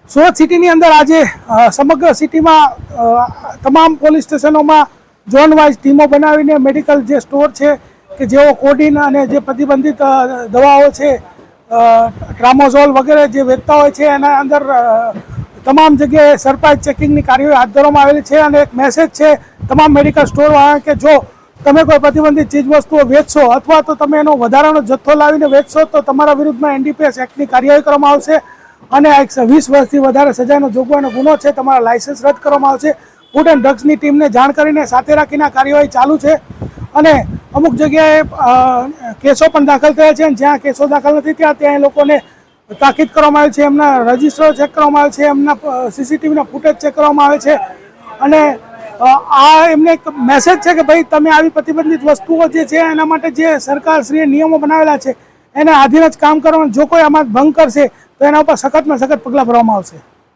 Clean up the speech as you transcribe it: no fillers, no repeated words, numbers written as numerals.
સુરત સિટીની અંદર આજે સમગ્ર સિટીમાં તમામ પોલીસ સ્ટેશનોમાં ઝોન વાઇઝ ટીમો બનાવીને મેડિકલ જે સ્ટોર છે કે જેઓ કોડિન અને જે પ્રતિબંધિત દવાઓ છે ટ્રામોઝોલ વગેરે જે વેચતા હોય છે એના અંદર તમામ જગ્યાએ સરપ્રાઇઝ ચેકિંગની કાર્યવાહી હાથ ધરવામાં આવેલી છે અને એક મેસેજ છે તમામ મેડિકલ સ્ટોરવાળા કે જો તમે કોઈ પ્રતિબંધિત ચીજવસ્તુઓ વેચશો અથવા તો તમે એનો વધારાનો જથ્થો લાવીને વેચશો તો તમારા વિરુદ્ધમાં NDPS એક્ટની કાર્યવાહી કરવામાં આવશે અને 20 વર્ષથી વધારે સજાનો જોગવાઈનો ગુનો છે, તમારા લાયસન્સ રદ કરવામાં આવશે। ફૂડ એન્ડ ડ્રગ્સની ટીમને જાણ કરીને સાથે રાખીને કાર્યવાહી ચાલુ છે અને અમુક જગ્યાએ કેસો પણ દાખલ થયા છે અને જ્યાં કેસો દાખલ નથી ત્યાં લોકોને તાકીદ કરવામાં આવે છે, એમના રજિસ્ટરો ચેક કરવામાં આવે છે, એમના CCTVના ફૂટેજ ચેક કરવામાં આવે છે અને આ એમને એક મેસેજ છે કે ભાઈ તમે આવી પ્રતિબંધિત વસ્તુઓ જે છે એના માટે જે સરકારશ્રીએ નિયમો બનાવેલા છે એને આધીન જ કામ કરવાનું, જો કોઈ આમાં ભંગ કરશે તો એના ઉપર સખતમાં સખત પગલાં ભરવામાં આવશે।